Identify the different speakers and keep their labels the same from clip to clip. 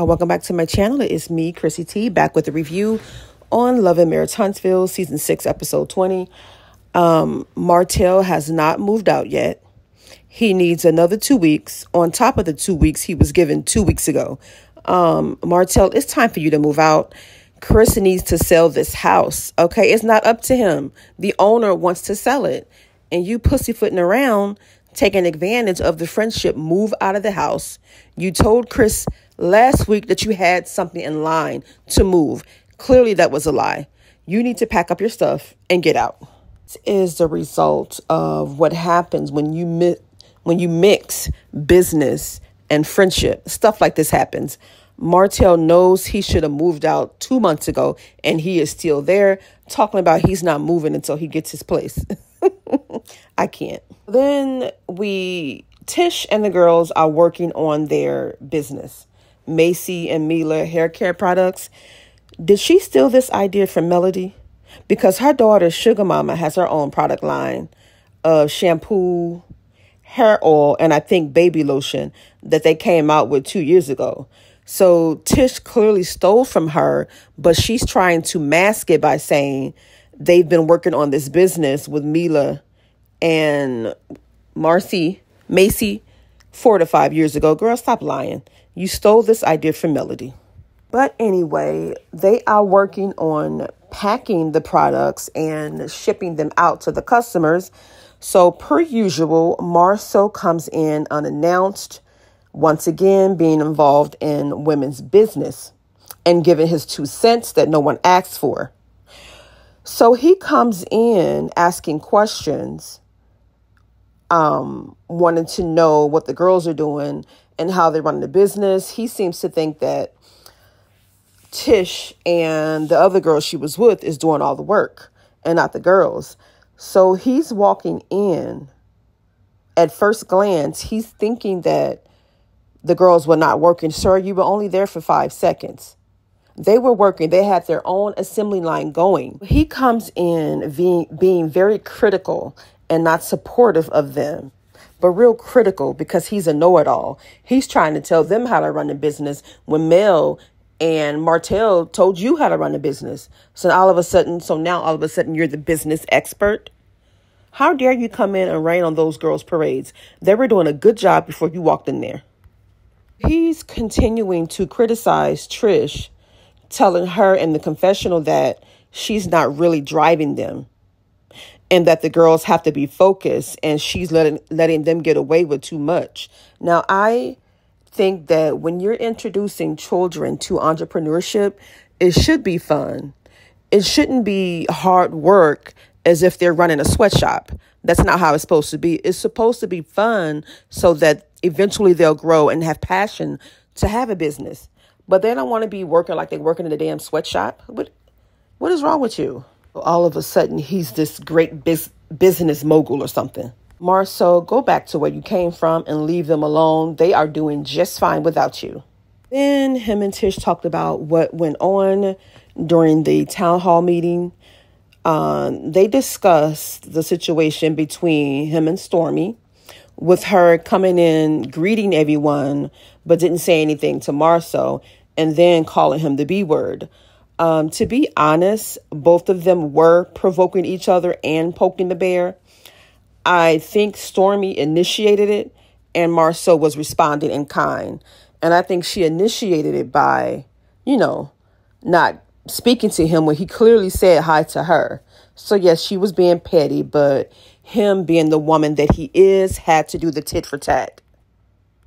Speaker 1: Welcome back to my channel. It is me, Chrissy T, back with a review on Love and Marriage Huntsville, Season 6, Episode 20. Martell has not moved out yet. He needs another 2 weeks on top of the 2 weeks he was given 2 weeks ago. Martell, it's time for you to move out. Chris needs to sell this house, okay? It's not up to him. The owner wants to sell it. And you pussyfooting around, taking advantage of the friendship, move out of the house. You told Chris last week that you had something in line to move. Clearly, that was a lie. You need to pack up your stuff and get out. This is the result of what happens when you mix business and friendship. Stuff like this happens. Martell knows he should have moved out 2 months ago, and he is still there talking about he's not moving until he gets his place. I can't. Then Tish and the girls are working on their business. Macy and Mila hair care products. Did she steal this idea from Melody? Because her daughter, Sugar Mama, has her own product line of shampoo, hair oil, and I think baby lotion that they came out with 2 years ago. So Tish clearly stole from her, but she's trying to mask it by saying they've been working on this business with Mila and Macy 4 to 5 years ago. Girl, stop lying. You stole this idea from Melody. But anyway, they are working on packing the products and shipping them out to the customers. So per usual, Marsau comes in unannounced, once again being involved in women's business and giving his 2 cents that no one asked for. So he comes in asking questions, wanting to know what the girls are doing and how they run the business. He seems to think that Tish and the other girl she was with is doing all the work and not the girls. So he's walking in. At first glance, he's thinking that the girls were not working. Sir, you were only there for 5 seconds. They were working. They had their own assembly line going. He comes in being very critical and not supportive of them, but real critical because he's a know-it-all. He's trying to tell them how to run the business when Mel and Martell told you how to run the business. So now all of a sudden you're the business expert. How dare you come in and rain on those girls' parades? They were doing a good job before you walked in there. He's continuing to criticize Trish, telling her in the confessional that she's not really driving them and that the girls have to be focused and she's letting them get away with too much. Now, I think that when you're introducing children to entrepreneurship, it should be fun. It shouldn't be hard work as if they're running a sweatshop. That's not how it's supposed to be. It's supposed to be fun so that eventually they'll grow and have passion to have a business. But they don't want to be working like they're working in a damn sweatshop. What is wrong with you? All of a sudden, he's this great business mogul or something. Marsau, go back to where you came from and leave them alone. They are doing just fine without you. Then him and Tish talked about what went on during the town hall meeting. They discussed the situation between him and Stormy, with her coming in, greeting everyone, but didn't say anything to Marsau, and then calling him the B word. To be honest, both of them were provoking each other and poking the bear. I think Stormy initiated it and Marsau was responding in kind. And I think she initiated it by, not speaking to him when he clearly said hi to her. So yes, she was being petty, but him being the woman that he is had to do the tit for tat.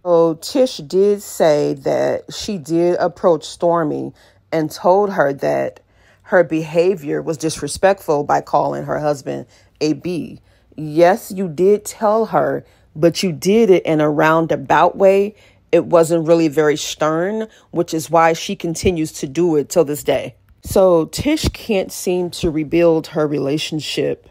Speaker 1: So Tish did say that she did approach Stormy and told her that her behavior was disrespectful by calling her husband a B. Yes, you did tell her, but you did it in a roundabout way. It wasn't really very stern, which is why she continues to do it till this day. So Tish can't seem to rebuild her relationship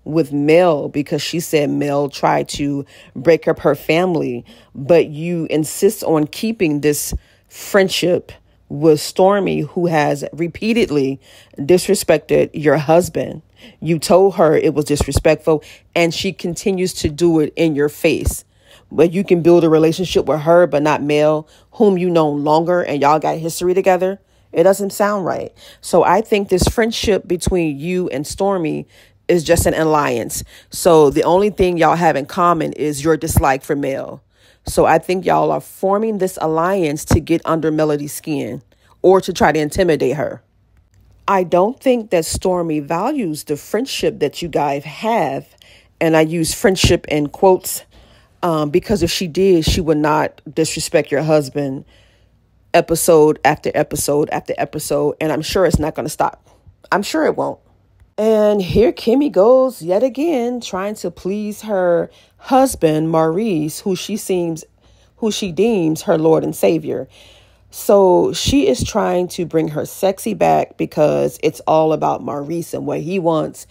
Speaker 1: with Mel because she said Mel tried to break up her family, but you insist on keeping this friendship with Stormy, who has repeatedly disrespected your husband. You told her it was disrespectful, and she continues to do it in your face. but you can build a relationship with her, but not Mel, whom you know longer and y'all got history together. It doesn't sound right. So I think this friendship between you and Stormy is just an alliance. So the only thing y'all have in common is your dislike for Mel. So I think y'all are forming this alliance to get under Melody's skin or to try to intimidate her. I don't think that Stormy values the friendship that you guys have. And I use friendship in quotes because if she did, she would not disrespect your husband episode after episode after episode. And I'm sure it's not going to stop. I'm sure it won't. And here Kimmi goes yet again, trying to please her husband, Maurice, who she deems her Lord and Savior. So she is trying to bring her sexy back because it's all about Maurice and what he wants.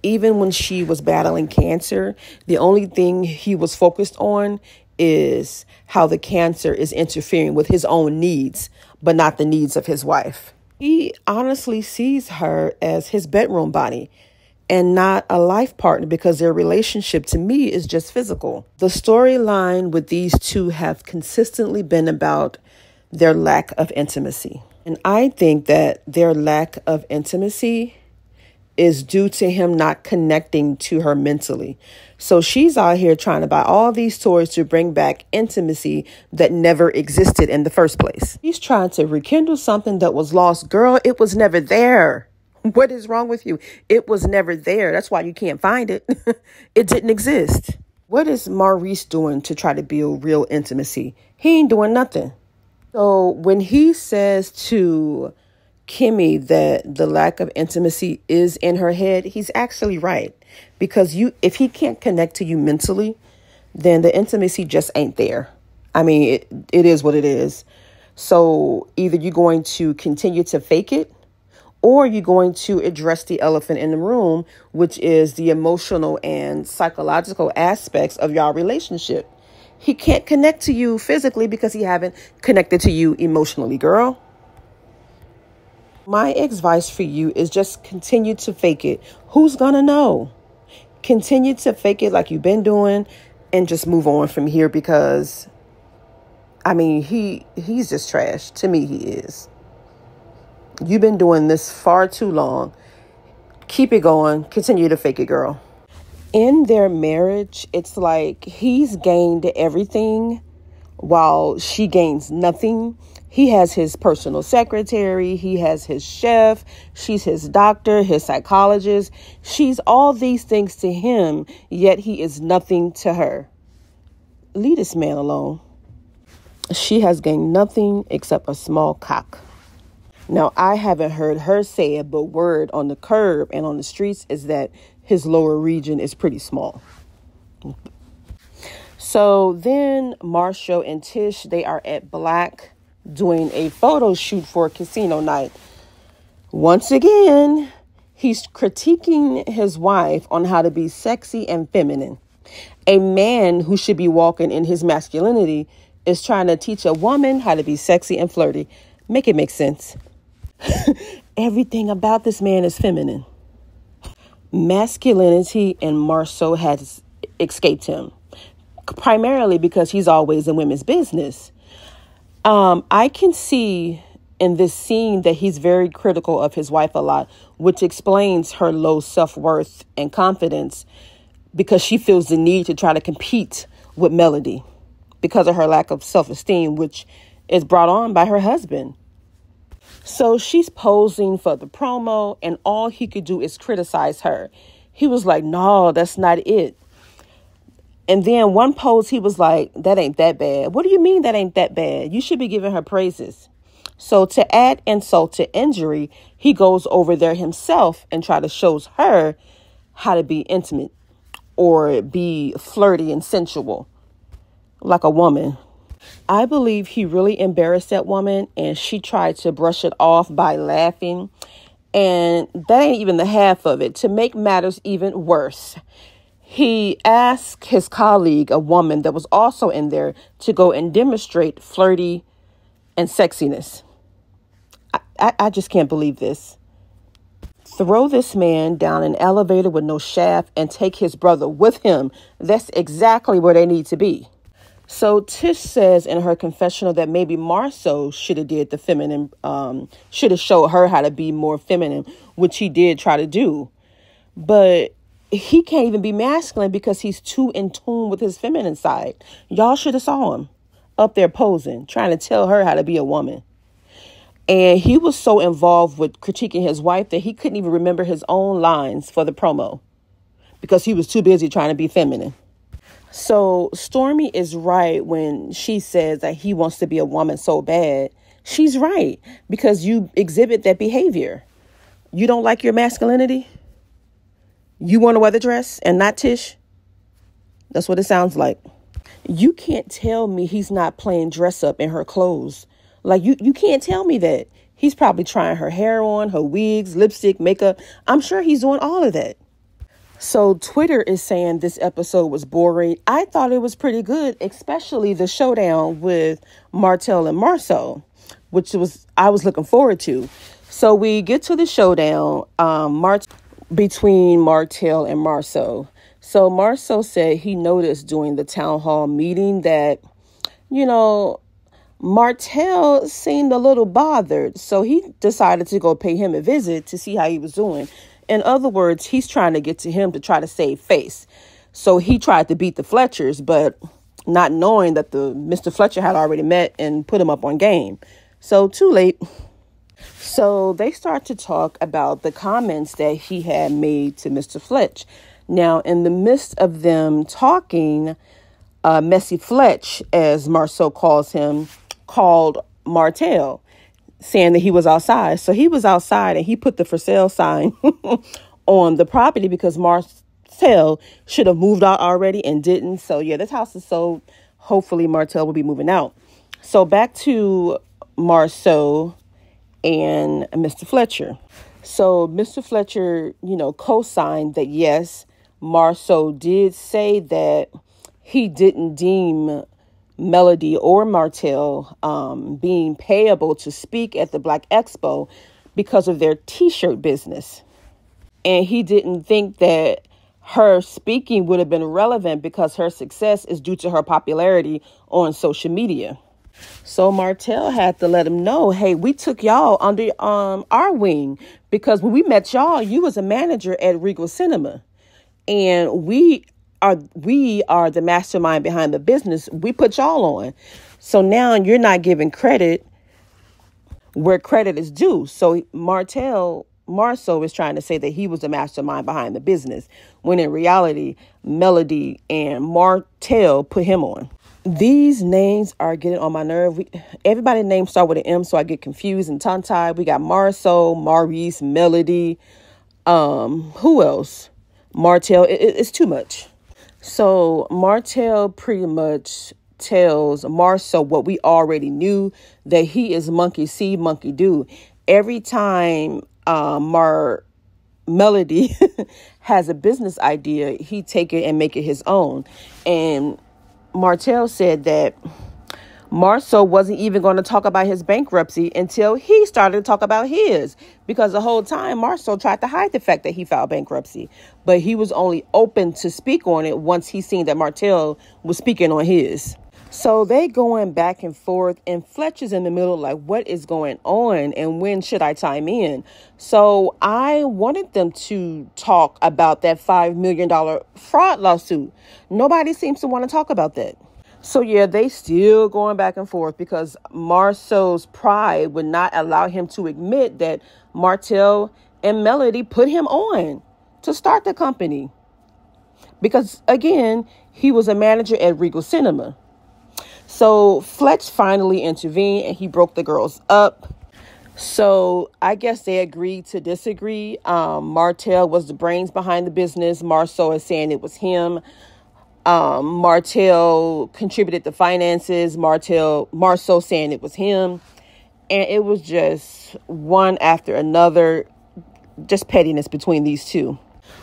Speaker 1: Even when she was battling cancer, the only thing he was focused on is how the cancer is interfering with his own needs, but not the needs of his wife. He honestly sees her as his bedroom body and not a life partner because their relationship to me is just physical. The storyline with these two have consistently been about their lack of intimacy. And I think that their lack of intimacy is due to him not connecting to her mentally. So she's out here trying to buy all these toys to bring back intimacy that never existed in the first place. He's trying to rekindle something that was lost. Girl, it was never there. What is wrong with you? It was never there. That's why you can't find it. It didn't exist. What is Maurice doing to try to build real intimacy? He ain't doing nothing. So when he says to Kimmi that the lack of intimacy is in her head, he's actually right. Because if he can't connect to you mentally, then the intimacy just ain't there. I mean, it is what it is. So either you're going to continue to fake it, or you're going to address the elephant in the room, which is the emotional and psychological aspects of your relationship. He can't connect to you physically because he haven't connected to you emotionally, girl. My advice for you is just continue to fake it. Who's gonna know? Continue to fake it like you've been doing and just move on from here because, I mean, he's just trash. To me, he is. You've been doing this far too long. Keep it going. Continue to fake it, girl. In their marriage, it's like he's gained everything while she gains nothing. He has his personal secretary. He has his chef. She's his doctor, his psychologist. She's all these things to him, yet he is nothing to her. Leave this man alone. She has gained nothing except a small cock. Now, I haven't heard her say it, but word on the curb and on the streets is that his lower region is pretty small. So then Marsau and Tish, they are at Black doing a photo shoot for a casino night. Once again, he's critiquing his wife on how to be sexy and feminine. A man who should be walking in his masculinity is trying to teach a woman how to be sexy and flirty. Make it make sense. Everything about this man is feminine. Masculinity and Marsau has escaped him, primarily because he's always in women's business. I can see in this scene that he's very critical of his wife a lot, which explains her low self-worth and confidence because she feels the need to try to compete with Melody because of her lack of self-esteem, which is brought on by her husband. So she's posing for the promo and all he could do is criticize her. He was like, no, that's not it. And then one pose, he was like, that ain't that bad. What do you mean that ain't that bad? You should be giving her praises. So to add insult to injury, he goes over there himself and try to shows her how to be intimate or be flirty and sensual like a woman. I believe he really embarrassed that woman and she tried to brush it off by laughing. And that ain't even the half of it. To make matters even worse, he asked his colleague, a woman that was also in there, to go and demonstrate flirty and sexiness. I just can't believe this. Throw this man down an elevator with no shaft and take his brother with him. That's exactly where they need to be. So Tish says in her confessional that maybe Marsau should have did the feminine, should have showed her how to be more feminine, which he did try to do. But he can't even be masculine because he's too in tune with his feminine side. Y'all should have saw him up there posing, trying to tell her how to be a woman. And he was so involved with critiquing his wife that he couldn't even remember his own lines for the promo because he was too busy trying to be feminine. So Stormy is right when she says that he wants to be a woman so bad. She's right because you exhibit that behavior. You don't like your masculinity? You want to wear the dress and not Tish? That's what it sounds like. You can't tell me he's not playing dress up in her clothes. Like, you can't tell me that. He's probably trying her hair on, her wigs, lipstick, makeup. I'm sure he's doing all of that. So Twitter is saying this episode was boring. I thought it was pretty good, especially the showdown with Martel and Marsau, which I was looking forward to. So we get to the showdown between Martel and Marsau. So Marsau said he noticed during the town hall meeting that, Martel seemed a little bothered, so he decided to go pay him a visit to see how he was doing. In other words, he's trying to get to him to try to save face. So he tried to beat the Fletchers, but not knowing that the Mr. Fletcher had already met and put him up on game. So too late. So they start to talk about the comments that he had made to Mr. Fletch. Now, in the midst of them talking, Messy Fletch, as Marsau calls him, called Martel, saying that he was outside. So he was outside and he put the for sale sign on the property because Martel should have moved out already and didn't. So yeah, this house is sold. Hopefully Martel will be moving out. So back to Marsau and Mr. Fletcher. So Mr. Fletcher, co-signed that yes, Marsau did say that he didn't deem Melody or Martel being payable to speak at the Black Expo because of their t-shirt business. And he didn't think that her speaking would have been relevant because her success is due to her popularity on social media. So Martel had to let him know, hey, we took y'all under our wing because when we met y'all, you was a manager at Regal Cinema. And we are the mastermind behind the business. We put y'all on. So now you're not giving credit where credit is due. So Marsau is trying to say that he was the mastermind behind the business, when in reality, Melody and Martel put him on. These names are getting on my nerve. Everybody's names start with an M, so I get confused and tongue-tied. We got Marsau, Maurice, Melody. Who else? Martel. It's too much. So Martel pretty much tells Marsau what we already knew, that he is monkey see, monkey do. Every time Melody has a business idea, he take it and make it his own. And Martel said that Marsau wasn't even going to talk about his bankruptcy until he started to talk about his, because the whole time Marsau tried to hide the fact that he filed bankruptcy, but he was only open to speak on it once he seen that Martel was speaking on his. So they going back and forth, and Fletch is in the middle like, what is going on and when should I chime in? So I wanted them to talk about that $5 million fraud lawsuit. Nobody seems to want to talk about that. So yeah, they still going back and forth because Marsau's pride would not allow him to admit that Martel and Melody put him on to start the company. Because again, he was a manager at Regal Cinema. So Fletch finally intervened and he broke the girls up. So I guess they agreed to disagree. Martel was the brains behind the business. Marsau is saying it was him. Martel contributed the finances. Marsau saying it was him. And it was just one after another, just pettiness between these two.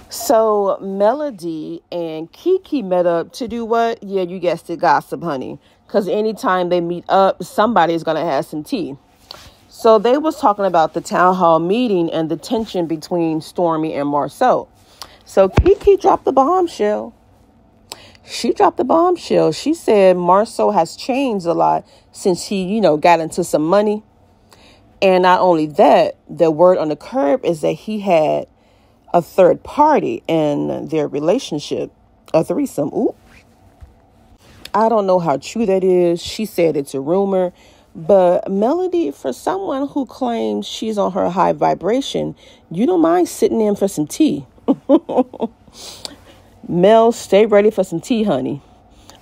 Speaker 1: So Melody and Keke met up to do what? Yeah, you guessed it, gossip, honey. Because anytime they meet up, somebody's going to have some tea. So they was talking about the town hall meeting and the tension between Stormy and Marsau. So Keke dropped the bombshell. She dropped the bombshell. She said Marsau has changed a lot since he, got into some money. And not only that, the word on the curb is that he had a third party in their relationship, a threesome. Ooh. I don't know how true that is. She said it's a rumor. But Melody, for someone who claims she's on her high vibration, you don't mind sitting in for some tea. Mel, stay ready for some tea, honey.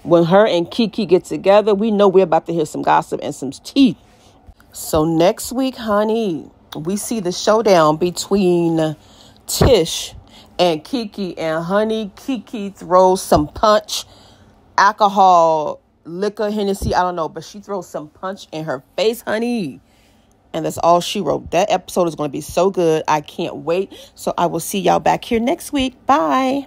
Speaker 1: When her and Keke get together, we know we're about to hear some gossip and some tea. So next week, honey, we see the showdown between Tish and Keke. And honey, Keke throws some punch, alcohol, liquor, Hennessy, I don't know, but she throws some punch in her face, honey. And that's all she wrote. That episode is going to be so good. I can't wait. So I will see y'all back here next week. Bye.